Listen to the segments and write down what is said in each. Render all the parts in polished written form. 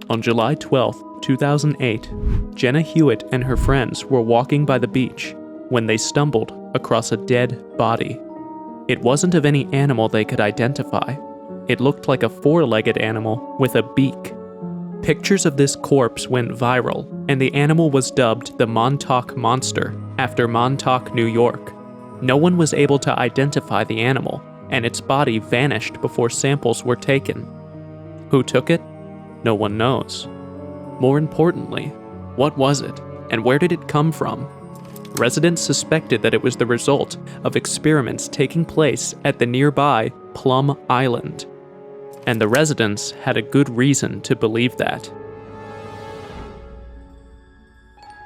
On July 12, 2008, Jenna Hewitt and her friends were walking by the beach when they stumbled across a dead body. It wasn't of any animal they could identify. It looked like a four-legged animal with a beak. Pictures of this corpse went viral, and the animal was dubbed the Montauk Monster after Montauk, New York. No one was able to identify the animal, and its body vanished before samples were taken. Who took it? No one knows. More importantly, what was it, and where did it come from? Residents suspected that it was the result of experiments taking place at the nearby Plum Island. And the residents had a good reason to believe that.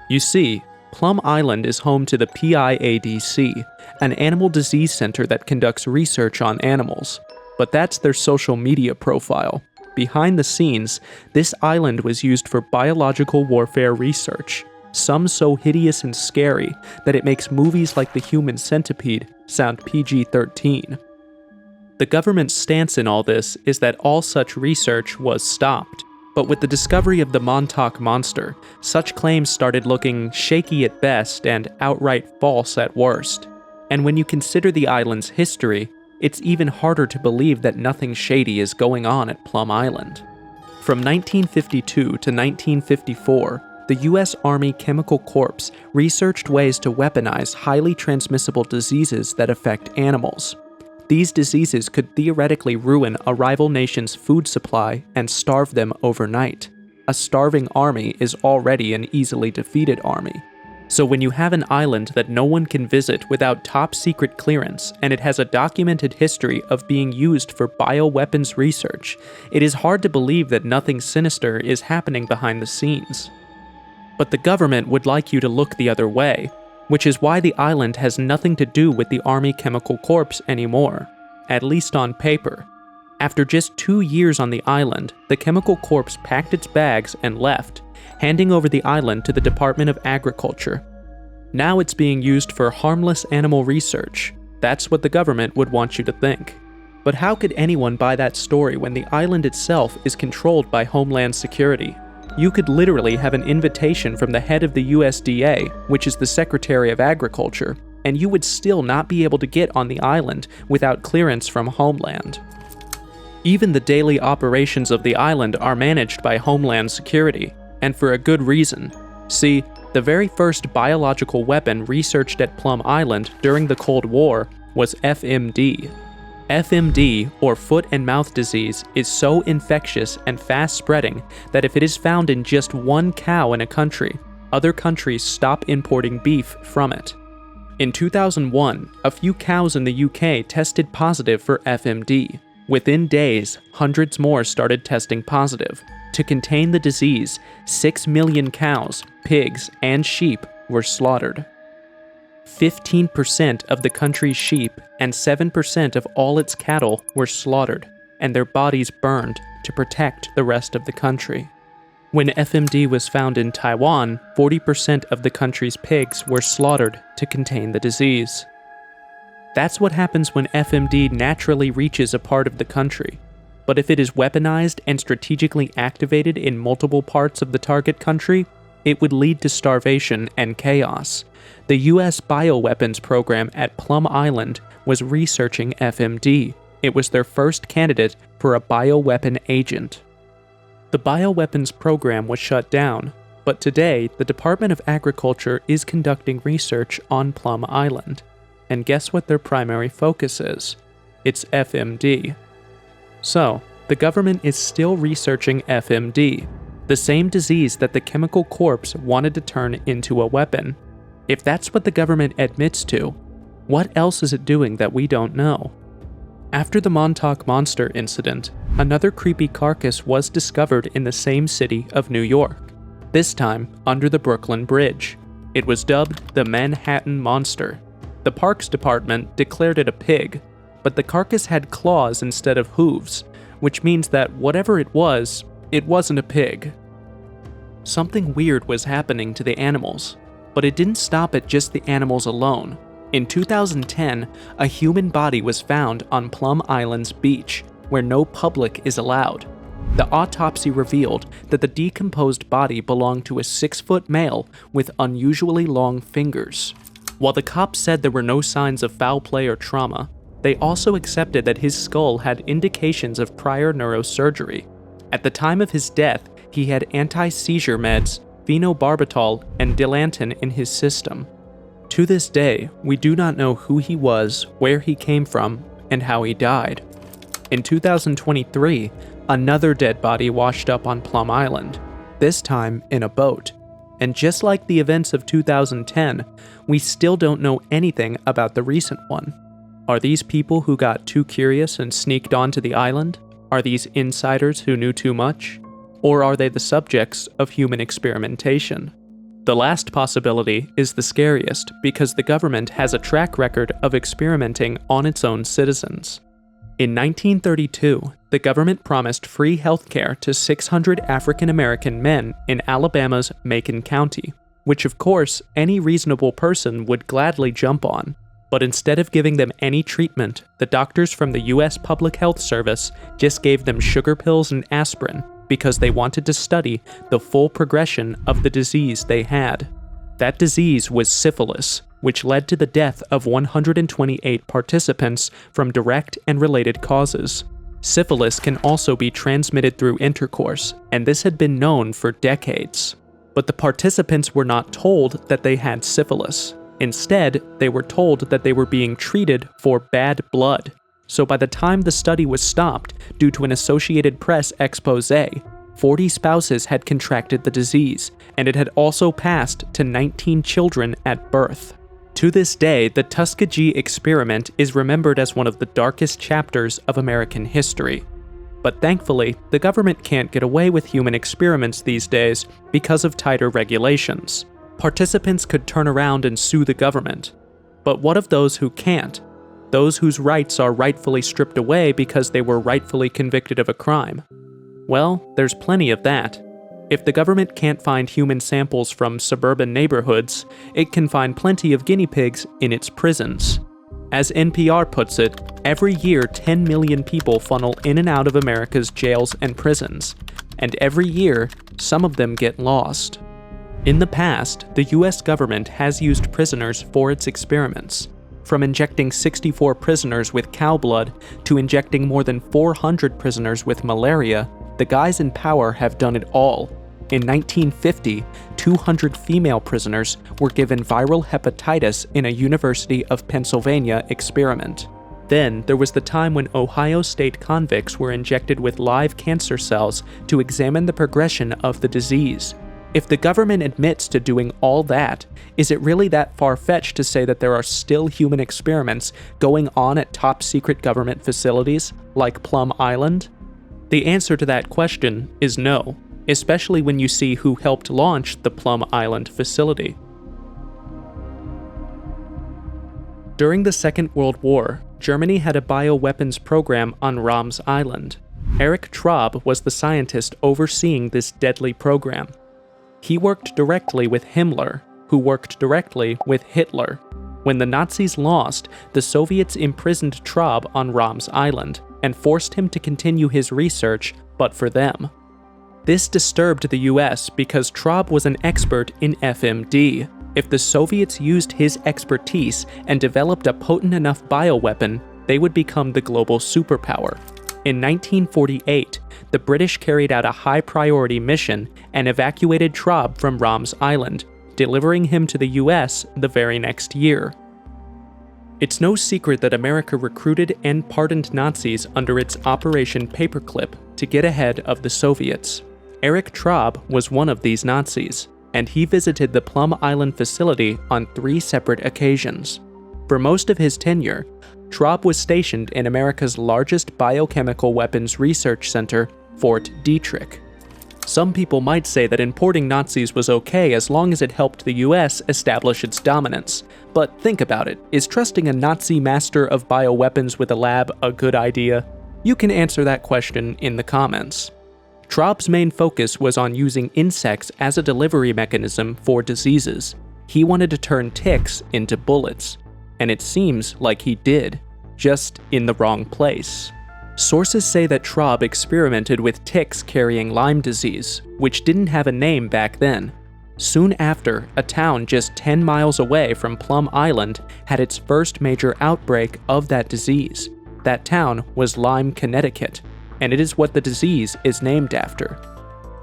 You see, Plum Island is home to the PIADC, an animal disease center that conducts research on animals. But that's their social media profile. Behind the scenes, this island was used for biological warfare research, some so hideous and scary that it makes movies like The Human Centipede sound PG-13. The government's stance in all this is that all such research was stopped, but with the discovery of the Montauk Monster, such claims started looking shaky at best and outright false at worst. And when you consider the island's history, it's even harder to believe that nothing shady is going on at Plum Island. From 1952 to 1954, the U.S. Army Chemical Corps researched ways to weaponize highly transmissible diseases that affect animals. These diseases could theoretically ruin a rival nation's food supply and starve them overnight. A starving army is already an easily defeated army. So when you have an island that no one can visit without top-secret clearance, and it has a documented history of being used for bioweapons research, it is hard to believe that nothing sinister is happening behind the scenes. But the government would like you to look the other way, which is why the island has nothing to do with the Army Chemical Corps anymore, at least on paper. After just 2 years on the island, the Chemical Corps packed its bags and left, handing over the island to the Department of Agriculture. Now it's being used for harmless animal research. That's what the government would want you to think. But how could anyone buy that story when the island itself is controlled by Homeland Security? You could literally have an invitation from the head of the USDA, which is the Secretary of Agriculture, and you would still not be able to get on the island without clearance from Homeland. Even the daily operations of the island are managed by Homeland Security, and for a good reason. See, the very first biological weapon researched at Plum Island during the Cold War was FMD. FMD, or foot and mouth disease, is so infectious and fast-spreading that if it is found in just one cow in a country, other countries stop importing beef from it. In 2001, a few cows in the UK tested positive for FMD. Within days, hundreds more started testing positive. To contain the disease, 6 million cows, pigs, and sheep were slaughtered. 15% of the country's sheep and 7% of all its cattle were slaughtered, and their bodies burned to protect the rest of the country. When FMD was found in Taiwan, 40% of the country's pigs were slaughtered to contain the disease. That's what happens when FMD naturally reaches a part of the country. But if it is weaponized and strategically activated in multiple parts of the target country, it would lead to starvation and chaos. The U.S. bioweapons program at Plum Island was researching FMD. It was their first candidate for a bioweapon agent. The bioweapons program was shut down, but today the Department of Agriculture is conducting research on Plum Island. And guess what their primary focus is? It's FMD. So, the government is still researching FMD, the same disease that the Chemical Corps wanted to turn into a weapon. If that's what the government admits to, what else is it doing that we don't know? After the Montauk Monster incident, another creepy carcass was discovered in the same city of New York, this time under the Brooklyn Bridge. It was dubbed the Manhattan Monster. The Parks Department declared it a pig, but the carcass had claws instead of hooves, which means that whatever it wasn't a pig. Something weird was happening to the animals, but it didn't stop at just the animals alone. In 2010, a human body was found on Plum Island's beach, where no public is allowed. The autopsy revealed that the decomposed body belonged to a 6-foot male with unusually long fingers. While the cops said there were no signs of foul play or trauma, they also accepted that his skull had indications of prior neurosurgery. At the time of his death, he had anti-seizure meds, phenobarbital, and Dilantin in his system. To this day, we do not know who he was, where he came from, and how he died. In 2023, another dead body washed up on Plum Island, this time in a boat. And just like the events of 2010, we still don't know anything about the recent one. Are these people who got too curious and sneaked onto the island? Are these insiders who knew too much? Or are they the subjects of human experimentation? The last possibility is the scariest because the government has a track record of experimenting on its own citizens. In 1932, the government promised free healthcare to 600 African American men in Alabama's Macon County, which of course any reasonable person would gladly jump on. But instead of giving them any treatment, the doctors from the US Public Health Service just gave them sugar pills and aspirin because they wanted to study the full progression of the disease they had. That disease was syphilis, which led to the death of 128 participants from direct and related causes. Syphilis can also be transmitted through intercourse, and this had been known for decades. But the participants were not told that they had syphilis. Instead, they were told that they were being treated for bad blood. So by the time the study was stopped due to an Associated Press expose, 40 spouses had contracted the disease, and it had also passed to 19 children at birth. To this day, the Tuskegee experiment is remembered as one of the darkest chapters of American history. But thankfully, the government can't get away with human experiments these days because of tighter regulations. Participants could turn around and sue the government. But what of those who can't? Those whose rights are rightfully stripped away because they were rightfully convicted of a crime? Well, there's plenty of that. If the government can't find human samples from suburban neighborhoods, it can find plenty of guinea pigs in its prisons. As NPR puts it, every year 10 million people funnel in and out of America's jails and prisons, and every year, some of them get lost. In the past, the US government has used prisoners for its experiments. From injecting 64 prisoners with cow blood to injecting more than 400 prisoners with malaria, the guys in power have done it all. In 1950, 200 female prisoners were given viral hepatitis in a University of Pennsylvania experiment. Then, there was the time when Ohio State convicts were injected with live cancer cells to examine the progression of the disease. If the government admits to doing all that, is it really that far-fetched to say that there are still human experiments going on at top-secret government facilities, like Plum Island? The answer to that question is no, especially when you see who helped launch the Plum Island facility. During the Second World War, Germany had a bioweapons program on Ram's Island. Erich Trob was the scientist overseeing this deadly program. He worked directly with Himmler, who worked directly with Hitler. When the Nazis lost, the Soviets imprisoned Trob on Ram's Island and forced him to continue his research, but for them. This disturbed the US because Trob was an expert in FMD. If the Soviets used his expertise and developed a potent enough bioweapon, they would become the global superpower. In 1948, the British carried out a high-priority mission and evacuated Trob from Ram's Island, delivering him to the US the very next year. It's no secret that America recruited and pardoned Nazis under its Operation Paperclip to get ahead of the Soviets. Erich Trob was one of these Nazis, and he visited the Plum Island facility on 3 separate occasions. For most of his tenure, Trob was stationed in America's largest biochemical weapons research center, Fort Detrick. Some people might say that importing Nazis was okay as long as it helped the US establish its dominance. But think about it, is trusting a Nazi master of bioweapons with a lab a good idea? You can answer that question in the comments. Trob's main focus was on using insects as a delivery mechanism for diseases. He wanted to turn ticks into bullets. And it seems like he did, just in the wrong place. Sources say that Trob experimented with ticks carrying Lyme disease, which didn't have a name back then. Soon after, a town just 10 miles away from Plum Island had its first major outbreak of that disease. That town was Lyme, Connecticut, and it is what the disease is named after.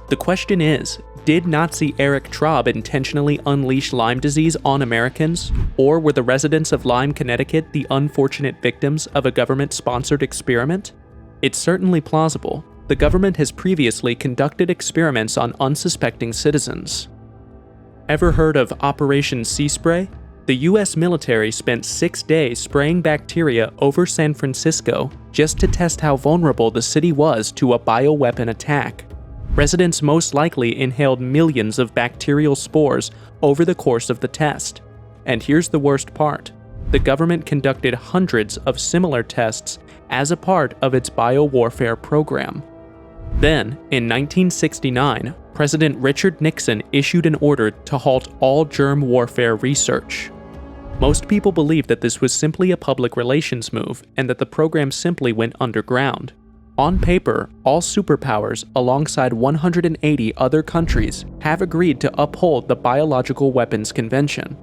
The question is, did Nazi Erich Trob intentionally unleash Lyme disease on Americans, or were the residents of Lyme, Connecticut the unfortunate victims of a government-sponsored experiment? It's certainly plausible. The government has previously conducted experiments on unsuspecting citizens. Ever heard of Operation Sea Spray? The US military spent 6 days spraying bacteria over San Francisco just to test how vulnerable the city was to a bioweapon attack. Residents most likely inhaled millions of bacterial spores over the course of the test. And here's the worst part. The government conducted hundreds of similar tests as a part of its biowarfare program. Then, in 1969, President Richard Nixon issued an order to halt all germ warfare research. Most people believe that this was simply a public relations move and that the program simply went underground. On paper, all superpowers, alongside 180 other countries, have agreed to uphold the Biological Weapons Convention.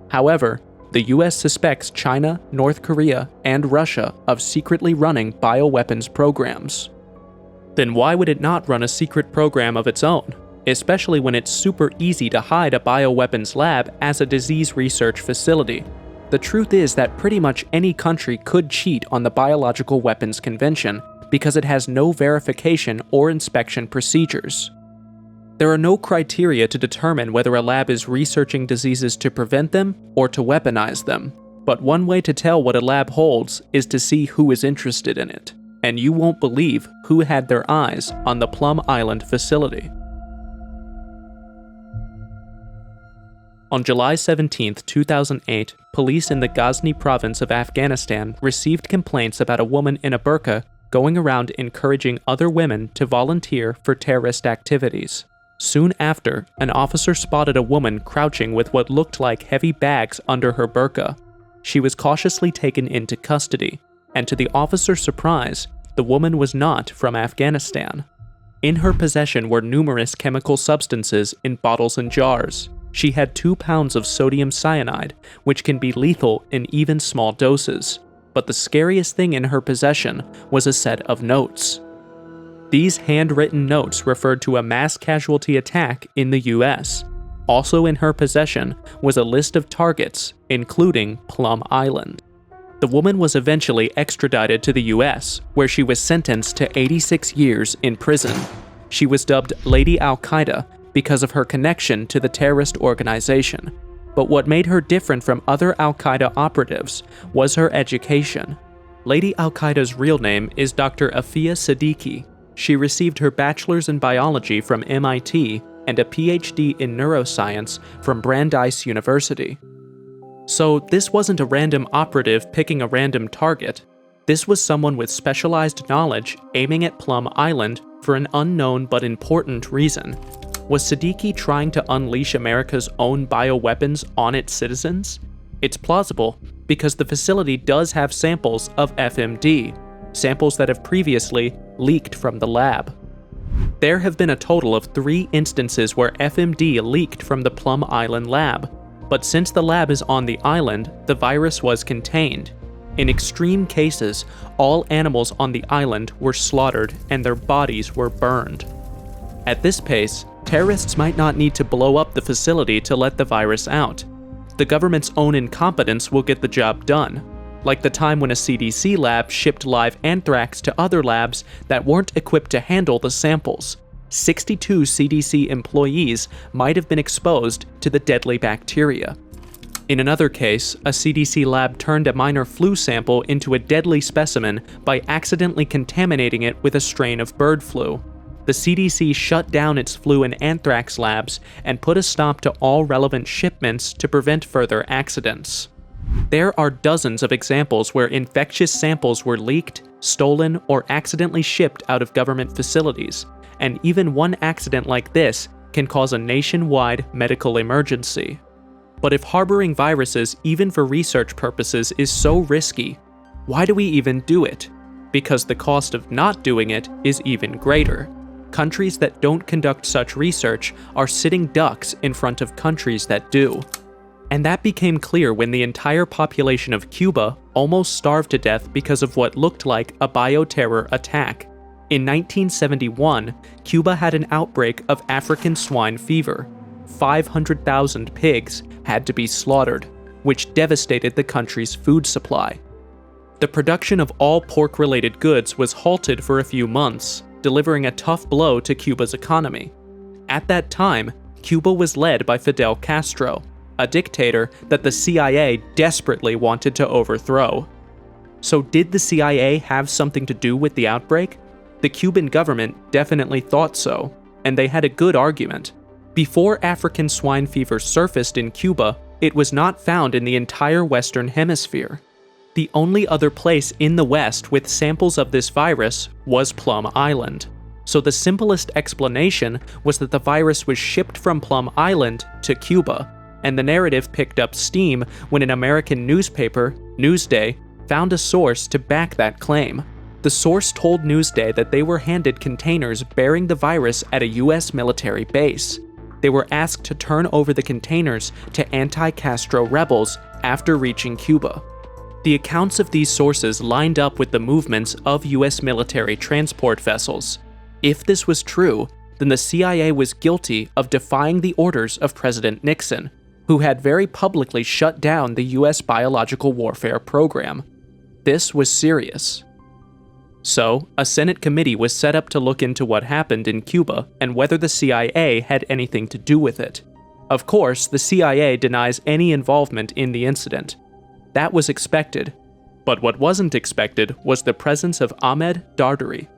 However, the US suspects China, North Korea, and Russia of secretly running bioweapons programs. Then why would it not run a secret program of its own, especially when it's super easy to hide a bioweapons lab as a disease research facility? The truth is that pretty much any country could cheat on the Biological Weapons Convention because it has no verification or inspection procedures. There are no criteria to determine whether a lab is researching diseases to prevent them or to weaponize them, but one way to tell what a lab holds is to see who is interested in it, and you won't believe who had their eyes on the Plum Island facility. On July 17, 2008, police in the Ghazni province of Afghanistan received complaints about a woman in a burqa going around encouraging other women to volunteer for terrorist activities. Soon after, an officer spotted a woman crouching with what looked like heavy bags under her burqa. She was cautiously taken into custody, and to the officer's surprise, the woman was not from Afghanistan. In her possession were numerous chemical substances in bottles and jars. She had 2 pounds of sodium cyanide, which can be lethal in even small doses. But the scariest thing in her possession was a set of notes. These handwritten notes referred to a mass casualty attack in the US. Also in her possession was a list of targets, including Plum Island. The woman was eventually extradited to the US, where she was sentenced to 86 years in prison. She was dubbed Lady AlQaeda because of her connection to the terrorist organization. But what made her different from other Al-Qaeda operatives was her education. Lady Al-Qaeda's real name is Dr. Afia Siddiqui. She received her bachelor's in biology from MIT and a PhD in neuroscience from Brandeis University. So this wasn't a random operative picking a random target. This was someone with specialized knowledge aiming at Plum Island for an unknown but important reason. Was Siddiqui trying to unleash America's own bioweapons on its citizens? It's plausible, because the facility does have samples of FMD, samples that have previously leaked from the lab. There have been a total of 3 instances where FMD leaked from the Plum Island lab, but since the lab is on the island, the virus was contained. In extreme cases, all animals on the island were slaughtered and their bodies were burned. At this pace, terrorists might not need to blow up the facility to let the virus out. The government's own incompetence will get the job done, like the time when a CDC lab shipped live anthrax to other labs that weren't equipped to handle the samples. 62 CDC employees might have been exposed to the deadly bacteria. In another case, a CDC lab turned a minor flu sample into a deadly specimen by accidentally contaminating it with a strain of bird flu. The CDC shut down its flu and anthrax labs and put a stop to all relevant shipments to prevent further accidents. There are dozens of examples where infectious samples were leaked, stolen, or accidentally shipped out of government facilities, and even one accident like this can cause a nationwide medical emergency. But if harboring viruses, even for research purposes, is so risky, why do we even do it? because the cost of not doing it is even greater. Countries that don't conduct such research are sitting ducks in front of countries that do. And that became clear when the entire population of Cuba almost starved to death because of what looked like a bioterror attack. In 1971, Cuba had an outbreak of African swine fever. 500,000 pigs had to be slaughtered, which devastated the country's food supply. The production of all pork-related goods was halted for a few months, delivering a tough blow to Cuba's economy. At that time, Cuba was led by Fidel Castro, a dictator that the CIA desperately wanted to overthrow. So did the CIA have something to do with the outbreak? The Cuban government definitely thought so, and they had a good argument. Before African swine fever surfaced in Cuba, it was not found in the entire Western Hemisphere. The only other place in the West with samples of this virus was Plum Island. So the simplest explanation was that the virus was shipped from Plum Island to Cuba, and the narrative picked up steam when an American newspaper, Newsday, found a source to back that claim. The source told Newsday that they were handed containers bearing the virus at a US military base. They were asked to turn over the containers to anti-Castro rebels after reaching Cuba. The accounts of these sources lined up with the movements of US military transport vessels. If this was true, then the CIA was guilty of defying the orders of President Nixon, who had very publicly shut down the US biological warfare program. This was serious. So, a Senate committee was set up to look into what happened in Cuba and whether the CIA had anything to do with it. Of course, the CIA denies any involvement in the incident. That was expected, but what wasn't expected was the presence of Ahmed Dardari.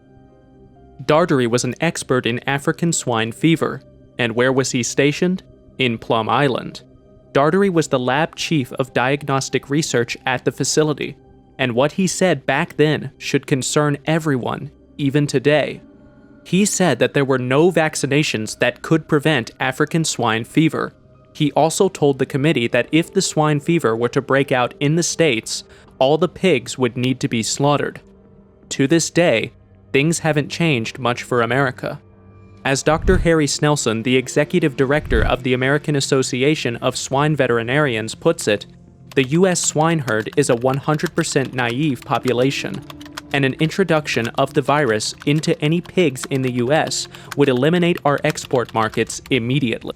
Dardari was an expert in African swine fever, and where was he stationed? In Plum Island. Dardari was the lab chief of diagnostic research at the facility, and what he said back then should concern everyone, even today. He said that there were no vaccinations that could prevent African swine fever. He also told the committee that if the swine fever were to break out in the States, all the pigs would need to be slaughtered. To this day, things haven't changed much for America. As Dr. Harry Snelson, the executive director of the American Association of Swine Veterinarians, puts it, the U.S. swine herd is a 100% naive population, and an introduction of the virus into any pigs in the U.S. would eliminate our export markets immediately.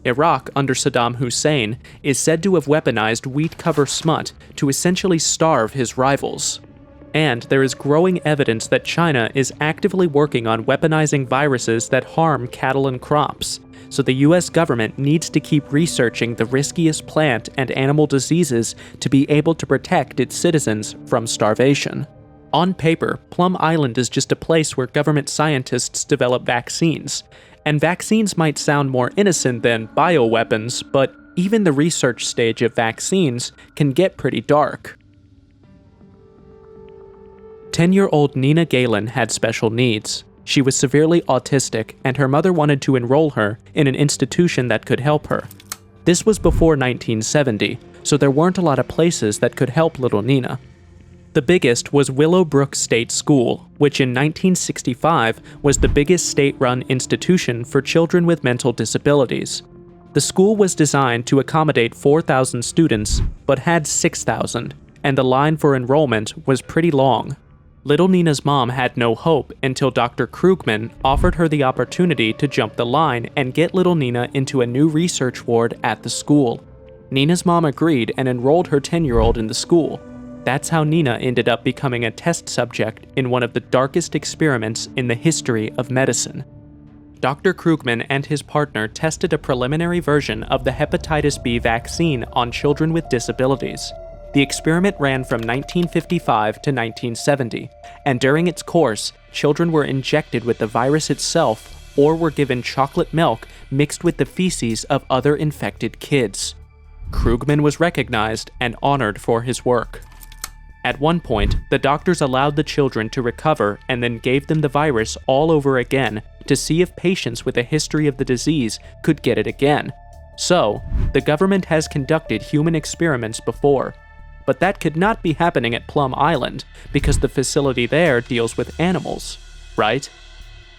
Iraq, under Saddam Hussein, is said to have weaponized wheat cover smut to essentially starve his rivals. And there is growing evidence that China is actively working on weaponizing viruses that harm cattle and crops, so the US government needs to keep researching the riskiest plant and animal diseases to be able to protect its citizens from starvation. On paper, Plum Island is just a place where government scientists develop vaccines, and vaccines might sound more innocent than bioweapons, but even the research stage of vaccines can get pretty dark. 10-year-old Nina Galen had special needs. She was severely autistic, and her mother wanted to enroll her in an institution that could help her. This was before 1970, so there weren't a lot of places that could help little Nina. The biggest was Willowbrook State School, which in 1965 was the biggest state-run institution for children with mental disabilities. The school was designed to accommodate 4,000 students, but had 6,000, and the line for enrollment was pretty long. Little Nina's mom had no hope until Dr. Krugman offered her the opportunity to jump the line and get little Nina into a new research ward at the school. Nina's mom agreed and enrolled her 10-year-old in the school. That's how Nina ended up becoming a test subject in one of the darkest experiments in the history of medicine. Dr. Krugman and his partner tested a preliminary version of the hepatitis B vaccine on children with disabilities. The experiment ran from 1955 to 1970, and during its course, children were injected with the virus itself or were given chocolate milk mixed with the feces of other infected kids. Krugman was recognized and honored for his work. At one point, the doctors allowed the children to recover and then gave them the virus all over again to see if patients with a history of the disease could get it again. So, the government has conducted human experiments before. But that could not be happening at Plum Island, because the facility there deals with animals, right?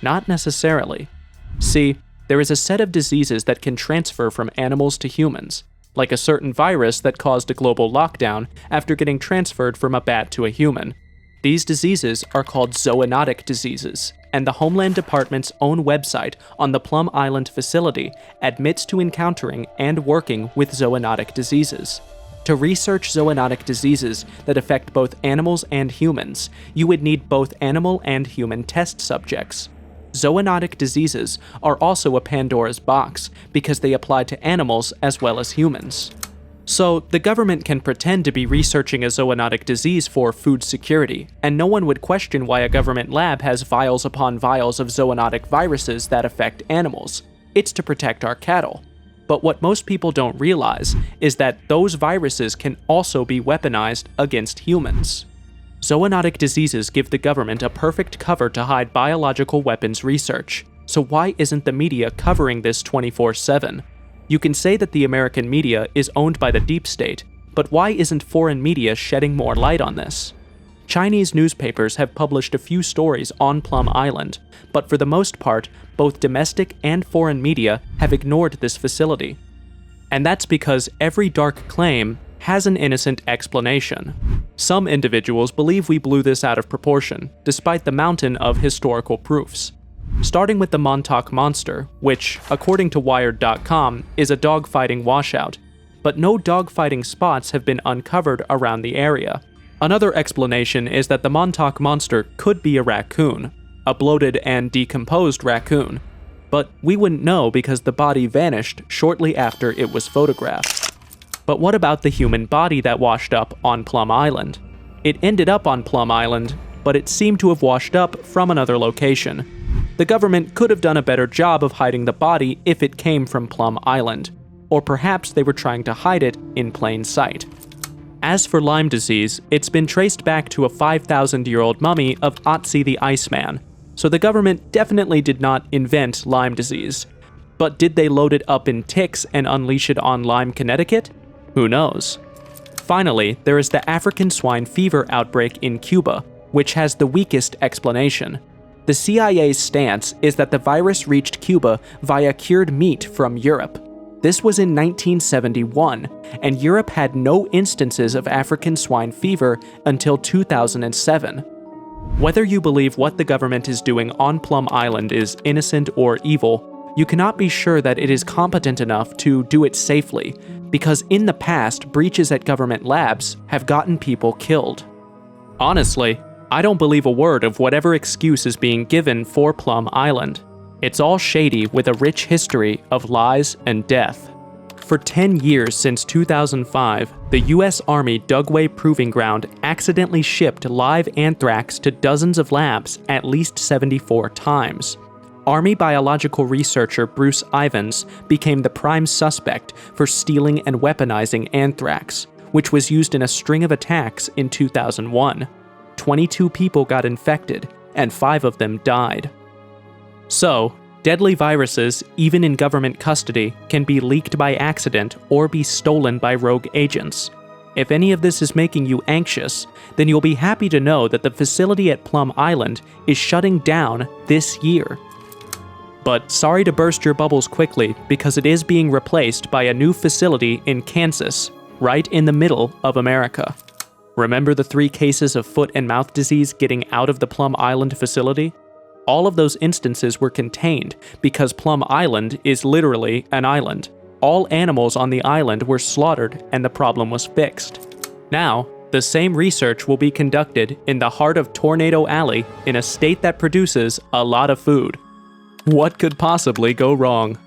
Not necessarily. See, there is a set of diseases that can transfer from animals to humans, like a certain virus that caused a global lockdown after getting transferred from a bat to a human. These diseases are called zoonotic diseases, and the Homeland Department's own website on the Plum Island facility admits to encountering and working with zoonotic diseases. To research zoonotic diseases that affect both animals and humans, you would need both animal and human test subjects. Zoonotic diseases are also a Pandora's box because they apply to animals as well as humans. So, the government can pretend to be researching a zoonotic disease for food security, and no one would question why a government lab has vials upon vials of zoonotic viruses that affect animals. It's to protect our cattle. But what most people don't realize is that those viruses can also be weaponized against humans. Zoonotic diseases give the government a perfect cover to hide biological weapons research. So why isn't the media covering this 24/7? You can say that the American media is owned by the deep state, but why isn't foreign media shedding more light on this? Chinese newspapers have published a few stories on Plum Island, but for the most part, both domestic and foreign media have ignored this facility. And that's because every dark claim has an innocent explanation. Some individuals believe we blew this out of proportion, despite the mountain of historical proofs. Starting with the Montauk Monster, which, according to Wired.com, is a dogfighting washout, but no dogfighting spots have been uncovered around the area. Another explanation is that the Montauk Monster could be a raccoon, a bloated and decomposed raccoon, but we wouldn't know because the body vanished shortly after it was photographed. But what about the human body that washed up on Plum Island? It ended up on Plum Island, but it seemed to have washed up from another location. The government could have done a better job of hiding the body if it came from Plum Island, or perhaps they were trying to hide it in plain sight. As for Lyme disease, it's been traced back to a 5,000-year-old mummy of Otzi the Iceman, so the government definitely did not invent Lyme disease. But did they load it up in ticks and unleash it on Lyme, Connecticut? Who knows? Finally, there is the African swine fever outbreak in Cuba, which has the weakest explanation. The CIA's stance is that the virus reached Cuba via cured meat from Europe. This was in 1971, and Europe had no instances of African swine fever until 2007. Whether you believe what the government is doing on Plum Island is innocent or evil, you cannot be sure that it is competent enough to do it safely, because in the past, breaches at government labs have gotten people killed. Honestly, I don't believe a word of whatever excuse is being given for Plum Island. It's all shady with a rich history of lies and death. For 10 years since 2005, the US Army Dugway Proving Ground accidentally shipped live anthrax to dozens of labs at least 74 times. Army biological researcher Bruce Ivins became the prime suspect for stealing and weaponizing anthrax, which was used in a string of attacks in 2001. 22 people got infected, and 5 of them died. So, deadly viruses, even in government custody, can be leaked by accident or be stolen by rogue agents. If any of this is making you anxious, then you'll be happy to know that the facility at Plum Island is shutting down this year. But sorry to burst your bubbles quickly, because it is being replaced by a new facility in Kansas, right in the middle of America. Remember the 3 cases of foot and mouth disease getting out of the Plum Island facility? All of those instances were contained because Plum Island is literally an island. All animals on the island were slaughtered and the problem was fixed. Now, the same research will be conducted in the heart of Tornado Alley in a state that produces a lot of food. What could possibly go wrong?